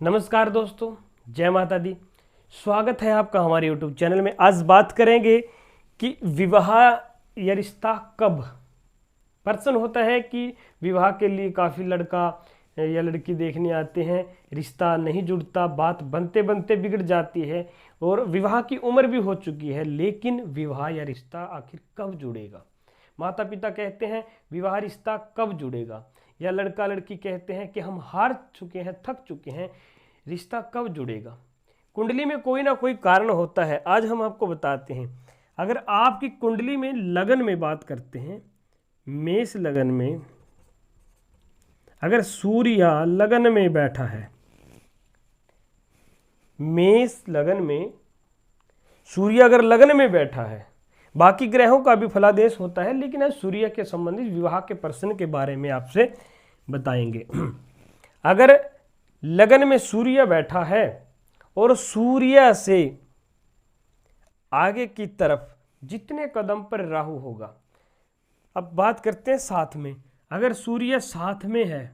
नमस्कार दोस्तों, जय माता दी। स्वागत है आपका हमारे YouTube चैनल में। आज बात करेंगे कि विवाह या रिश्ता कब। प्रश्न होता है कि विवाह के लिए काफ़ी लड़का या लड़की देखने आते हैं, रिश्ता नहीं जुड़ता, बात बनते बनते बिगड़ जाती है और विवाह की उम्र भी हो चुकी है, लेकिन विवाह या रिश्ता आखिर कब जुड़ेगा। माता पिता कहते हैं विवाह रिश्ता कब जुड़ेगा, या लड़का लड़की कहते हैं कि हम हार चुके हैं, थक चुके हैं, रिश्ता कब जुड़ेगा। कुंडली में कोई ना कोई कारण होता है। आज हम आपको बताते हैं। अगर आपकी कुंडली में लगन में बात करते हैं, मेष लगन में अगर सूर्य लगन में बैठा है, मेष लगन में सूर्य अगर लगन में बैठा है, बाकी ग्रहों का भी फलादेश होता है, लेकिन आज सूर्य के संबंधित विवाह के प्रश्न के बारे में आपसे बताएंगे। अगर लगन में सूर्य बैठा है और सूर्य से आगे की तरफ जितने कदम पर राहु होगा। अब बात करते हैं साथ में। अगर सूर्य साथ में है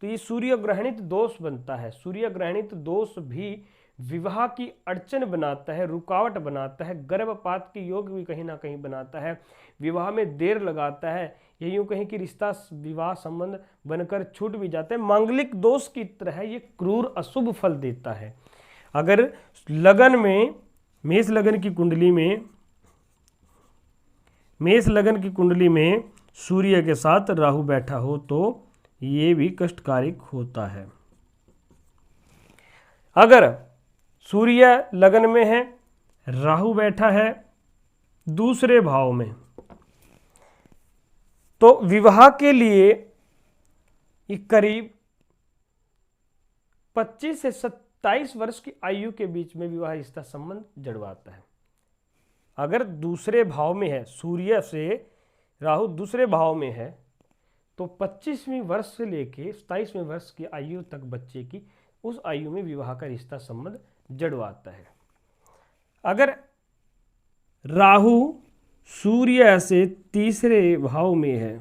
तो ये सूर्य ग्रहणित दोष बनता है। सूर्य ग्रहणित दोष भी विवाह की अड़चन बनाता है, रुकावट बनाता है, गर्भपात के योग भी कहीं ना कहीं बनाता है, विवाह में देर लगाता है, ये यूं कहीं कि रिश्ता विवाह संबंध बनकर छूट भी जाता है। मांगलिक दोष की तरह ये क्रूर अशुभ फल देता है। अगर लगन में मेष लगन की कुंडली में सूर्य के साथ राहु बैठा हो तो ये भी कष्टकारक होता है। अगर सूर्य लगन में है, राहु बैठा है दूसरे भाव में, तो विवाह के लिए ये करीब 25 से 27 वर्ष की आयु के बीच में विवाह रिश्ता संबंध जड़वाता है। अगर दूसरे भाव में है, सूर्य से राहु दूसरे भाव में है, तो 25वें वर्ष से लेके 27वें वर्ष की आयु तक बच्चे की, उस आयु में विवाह का रिश्ता संबंध जड़वाता है। अगर राहु सूर्य से तीसरे भाव में है,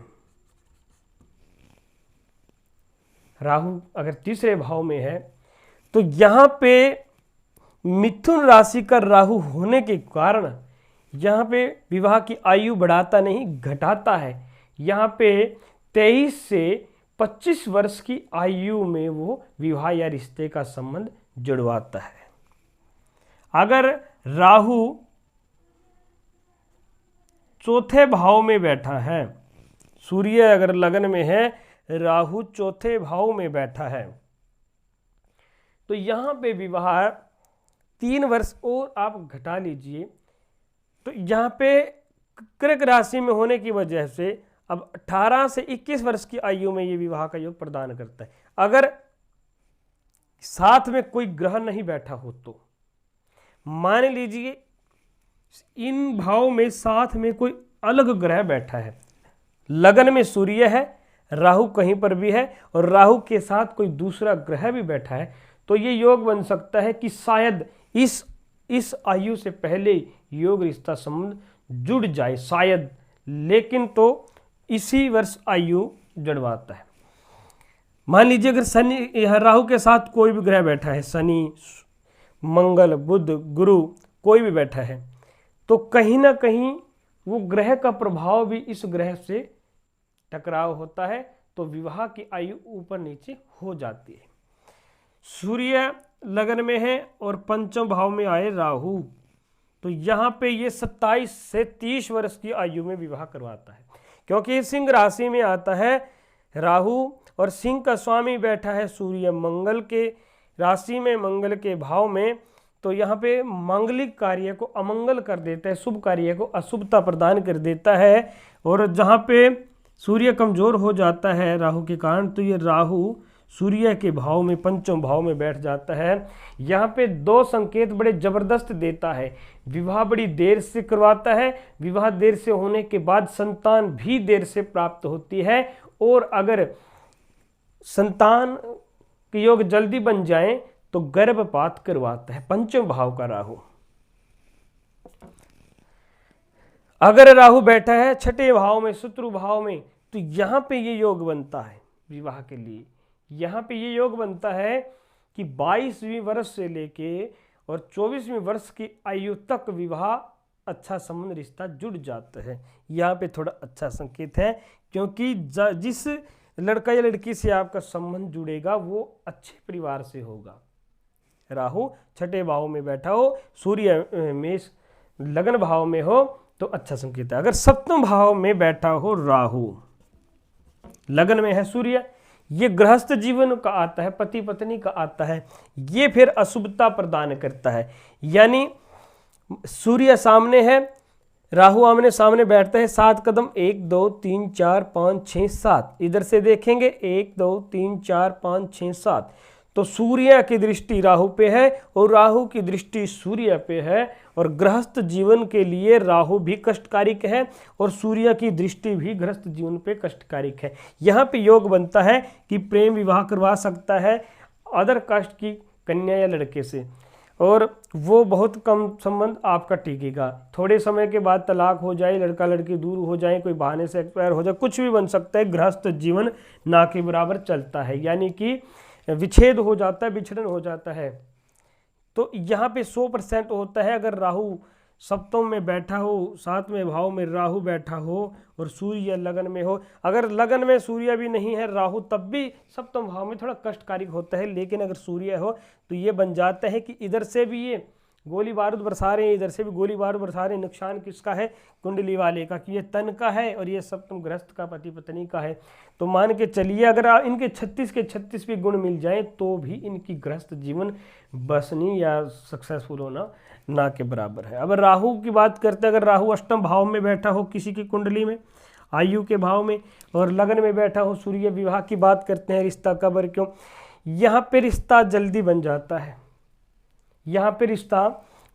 राहु अगर तीसरे भाव में है, तो यहां पे मिथुन राशि का राहु होने के कारण यहां पे विवाह की आयु बढ़ाता नहीं, घटाता है। यहां पे 23 से 25 वर्ष की आयु में वो विवाह या रिश्ते का संबंध जुड़वाता है। अगर राहु चौथे भाव में बैठा है, सूर्य अगर लगन में है, राहु चौथे भाव में बैठा है, तो यहां पे विवाह 3 वर्ष और आप घटा लीजिए, तो यहां पे कर्क राशि में होने की वजह से अब 18 से 21 वर्ष की आयु में ये विवाह का योग प्रदान करता है। अगर साथ में कोई ग्रह नहीं बैठा हो, तो मान लीजिए इन भाव में साथ में कोई अलग ग्रह बैठा है, लगन में सूर्य है, राहु कहीं पर भी है और राहु के साथ कोई दूसरा ग्रह भी बैठा है, तो ये योग बन सकता है कि शायद इस आयु से पहले योग रिश्ता संबंध जुड़ जाए शायद, लेकिन तो इसी वर्ष आयु जड़वाता है। मान लीजिए अगर शनि राहु के साथ कोई भी ग्रह बैठा है, शनि, मंगल, बुध, गुरु कोई भी बैठा है, तो कहीं ना कहीं वो ग्रह का प्रभाव भी इस ग्रह से टकराव होता है, तो विवाह की आयु ऊपर नीचे हो जाती है। सूर्य लगन में है और पंचम भाव में आए राहु, तो यहाँ पे ये 27 से 30 वर्ष की आयु में विवाह करवाता है, क्योंकि सिंह राशि में आता है राहु और सिंह का स्वामी बैठा है सूर्य मंगल के राशि में, मंगल के भाव में, तो यहाँ पे मांगलिक कार्य को अमंगल कर देता है, शुभ कार्य को अशुभता प्रदान कर देता है। और जहाँ पे सूर्य कमजोर हो जाता है राहु के कारण, तो ये राहु सूर्य के भाव में, पंचम भाव में बैठ जाता है। यहाँ पे 2 संकेत बड़े जबरदस्त देता है। विवाह बड़ी देर से करवाता है, विवाह देर से होने के बाद संतान भी देर से प्राप्त होती है, और अगर संतान के योग जल्दी बन जाए तो गर्भपात करवाता है। पंचम भाव का राहु। अगर राहु बैठा है छठे भाव में, शत्रु भाव में, तो यहां पे ये योग बनता है विवाह के लिए। यहाँ पे ये योग बनता है कि 22वीं वर्ष से लेके और 24वीं वर्ष की आयु तक विवाह अच्छा संबंध रिश्ता जुड़ जाता है। यहाँ पे थोड़ा अच्छा संकेत है, क्योंकि जिस लड़का या लड़की से आपका संबंध जुड़ेगा वो अच्छे परिवार से होगा। राहु छठे भाव में बैठा हो, सूर्य मेष लगन भाव में हो तो अच्छा संकेत है। अगर सप्तम भाव में बैठा हो राहु, लगन में है सूर्य, ये गृहस्थ जीवन का आता है, पति पत्नी का आता है, ये फिर अशुभता प्रदान करता है। यानी सूर्य सामने है, राहु आमने सामने बैठता है 7 कदम, 1 2 3 4 5 6 7, इधर से देखेंगे 1 2 3 4 5 6 7, तो सूर्य की दृष्टि राहु पे है और राहु की दृष्टि सूर्य पे है, और गृहस्थ जीवन के लिए राहु भी कष्टकारिक है और सूर्य की दृष्टि भी गृहस्थ जीवन पे कष्टकारिक है। यहाँ पे योग बनता है कि प्रेम विवाह करवा सकता है अदर कास्ट की कन्या या लड़के से, और वो बहुत कम संबंध आपका टिकेगा। थोड़े समय के बाद तलाक हो जाए, लड़का लड़की दूर हो जाए, कोई बहाने से एक्सपायर हो जाए, कुछ भी बन सकता है। गृहस्थ जीवन ना के बराबर चलता है, यानी कि विच्छेद हो जाता है, विछड़न हो जाता है। तो यहाँ पे 100% होता है अगर राहु सप्तम में बैठा हो, 7वें भाव में राहु बैठा हो और सूर्य लगन में हो। अगर लगन में सूर्य भी नहीं है राहु, तब भी सप्तम भाव में थोड़ा कष्टकारी होता है, लेकिन अगर सूर्य हो तो ये बन जाता है कि इधर से भी ये गोली बारूद बरसा रहे हैं, इधर से भी गोली बारूद बरसा रहे हैं। नुकसान किसका है? कुंडली वाले का, कि ये तन का है और ये सप्तम गृहस्थ का, पति पत्नी का है। तो मान के चलिए अगर इनके 36 के 36 भी गुण मिल जाए तो भी इनकी गृहस्थ जीवन बसनी या सक्सेसफुल होना ना के बराबर है। अब राहु की बात करते हैं, अगर राहु अष्टम भाव में बैठा हो किसी की कुंडली में, आयु के भाव में, और लगन में बैठा हो सूर्य, विवाह की बात करते हैं, रिश्ता कब और क्यों, यहाँ पे रिश्ता जल्दी बन जाता है। यहाँ पे रिश्ता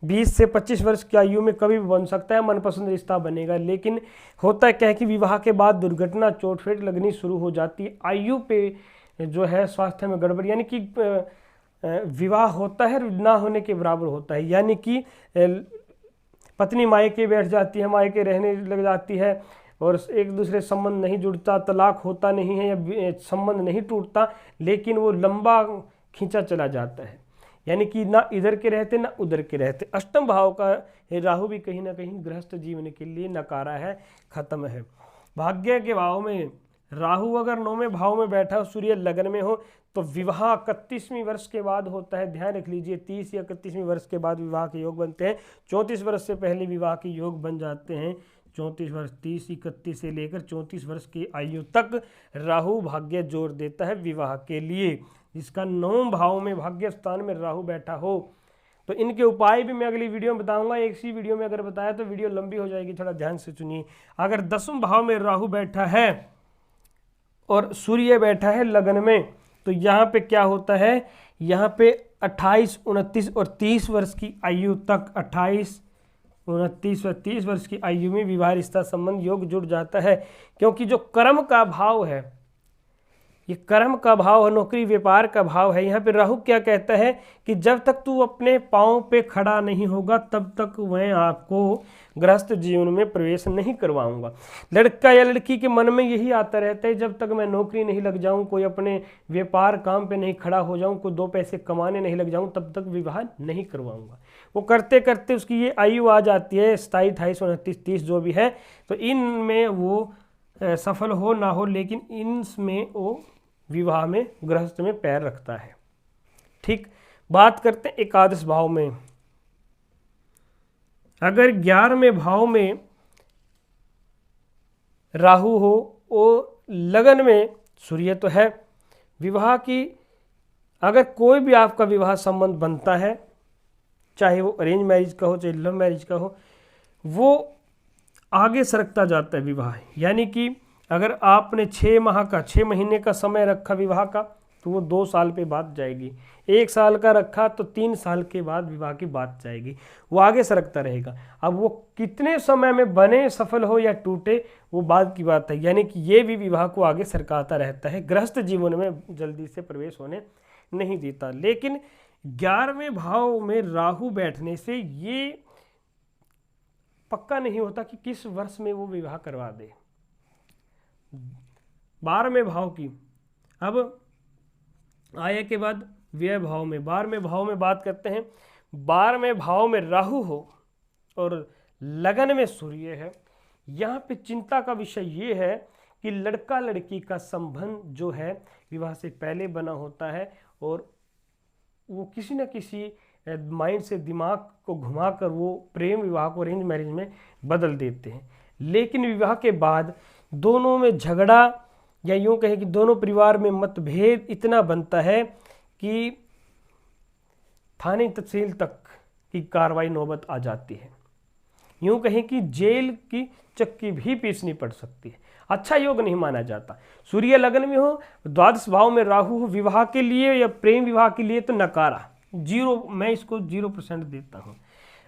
20 से 25 वर्ष की आयु में कभी भी बन सकता है, मनपसंद रिश्ता बनेगा। लेकिन होता क्या है कि विवाह के बाद दुर्घटना, चोट-फेट लगनी शुरू हो जाती है। आयु पे जो है स्वास्थ्य में गड़बड़, यानी कि विवाह होता है ना होने के बराबर होता है। यानी कि पत्नी मायके बैठ जाती है, मायके रहने लग जाती है और एक दूसरे संबंध नहीं जुड़ता, तलाक होता नहीं है या संबंध नहीं टूटता, लेकिन वो लंबा खींचा चला जाता है। यानी कि ना इधर के रहते ना उधर के रहते। अष्टम भाव का राहु भी कहीं ना कहीं गृहस्थ जीवन के लिए नकारा है, खत्म है। भाग्य के भाव में राहु अगर 9वें भाव में बैठा हो, सूर्य लगन में हो, तो विवाह 31वीं वर्ष के बाद होता है। ध्यान रख लीजिए, 30 या 31वीं वर्ष के बाद विवाह के योग बनते हैं। 34 वर्ष से पहले विवाह के योग बन जाते हैं। 34 वर्ष, 30, 31 से लेकर 34 वर्ष की आयु तक राहु भाग्य जोड़ देता है विवाह के लिए। जिसका 9वें भाव में भाग्य स्थान में राहु बैठा हो, तो इनके उपाय भी मैं अगली वीडियो में बताऊंगा। एक सी वीडियो में अगर बताया तो वीडियो लंबी हो जाएगी, थोड़ा ध्यान से सुनिए। अगर 10वें भाव में राहु बैठा है और सूर्य बैठा है लगन में, तो यहाँ पे क्या होता है, यहाँ पे 28, 29 और 30 वर्ष की आयु तक, 28, 29 और 30 वर्ष की आयु में विवाह रिश्ता संबंध योग जुड़ जाता है। क्योंकि जो कर्म का भाव है, ये कर्म का भाव है, नौकरी व्यापार का भाव है। यहाँ पे राहु क्या कहता है कि जब तक तू अपने पाँव पे खड़ा नहीं होगा तब तक मैं आपको गृहस्थ जीवन में प्रवेश नहीं करवाऊंगा। लड़का या लड़की के मन में यही आता रहता है, जब तक मैं नौकरी नहीं लग जाऊं, कोई अपने व्यापार काम पे नहीं खड़ा हो जाऊं, कोई 2 पैसे कमाने नहीं लग जाऊं, तब तक विवाह नहीं करवाऊंगा। वो करते करते उसकी ये आयु आ जाती है 27, 28, 29, 30 जो भी है। तो इनमें वो सफल हो ना हो, लेकिन इनमें वो विवाह में, गृहस्थ में पैर रखता है। ठीक, बात करते हैं एकादश भाव में। अगर 11वें भाव में राहु हो, वो लगन में सूर्य तो है, विवाह की अगर कोई भी आपका विवाह संबंध बनता है, चाहे वो अरेंज मैरिज का हो चाहे लव मैरिज का हो, वो आगे सरकता जाता है विवाह। यानी कि अगर आपने 6 महीने का समय रखा विवाह का, तो वो 2 साल पे बात जाएगी। 1 साल का रखा तो 3 साल के बाद विवाह की बात जाएगी। वो आगे सरकता रहेगा। अब वो कितने समय में बने, सफल हो या टूटे, वो बात की बात है। यानी कि ये भी विवाह को आगे सरकाता रहता है, गृहस्थ जीवन में जल्दी से प्रवेश होने नहीं देता। लेकिन 11वें भाव में राहु बैठने से ये पक्का नहीं होता कि किस वर्ष में वो विवाह करवा दे। 12वें भाव की, अब आय के बाद व्यय भाव में, 12वें भाव में बात करते हैं। 12वें भाव में राहु हो और लगन में सूर्य है। यहाँ पे चिंता का विषय ये है कि लड़का लड़की का संबंध जो है विवाह से पहले बना होता है और वो किसी न किसी माइंड से दिमाग को घुमाकर वो प्रेम विवाह को अरेंज मैरिज में बदल देते हैं। लेकिन विवाह के बाद दोनों में झगड़ा या यूँ कहें कि दोनों परिवार में मतभेद इतना बनता है कि थाने तहसील तक की कार्रवाई नौबत आ जाती है। यूँ कहें कि जेल की चक्की भी पीसनी पड़ सकती है। अच्छा योग नहीं माना जाता। सूर्य लगन में हो, द्वादश भाव में राहु हो, विवाह के लिए या प्रेम विवाह के लिए तो नकारा, 0, मैं इसको 0% देता हूँ।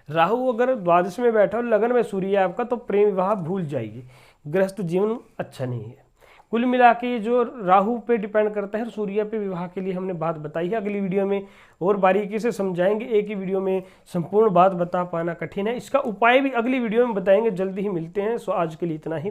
राहु अगर द्वादश में बैठा हो, लगन में सूर्य है आपका, तो प्रेम विवाह भूल जाइए, गृहस्थ जीवन अच्छा नहीं है। कुल मिला के जो राहु पे डिपेंड करता है, सूर्य पे विवाह के लिए हमने बात बताई है। अगली वीडियो में और बारीकी से समझाएंगे, एक ही वीडियो में संपूर्ण बात बता पाना कठिन है। इसका उपाय भी अगली वीडियो में बताएंगे, जल्दी ही मिलते हैं। सो आज के लिए इतना ही,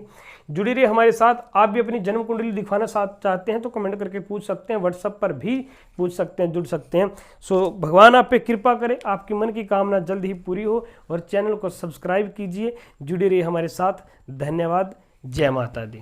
जुड़े रहिए हमारे साथ। आप भी अपनी जन्म कुंडली दिखवाना चाहते हैं तो कमेंट करके पूछ सकते हैं, व्हाट्सएप पर भी पूछ सकते हैं, जुड़ सकते हैं। सो भगवान आप पे कृपा करे, आपकी मन की कामना जल्द ही पूरी हो, और चैनल को सब्सक्राइब कीजिए, जुड़े रहिए हमारे साथ। धन्यवाद। जय माता दी।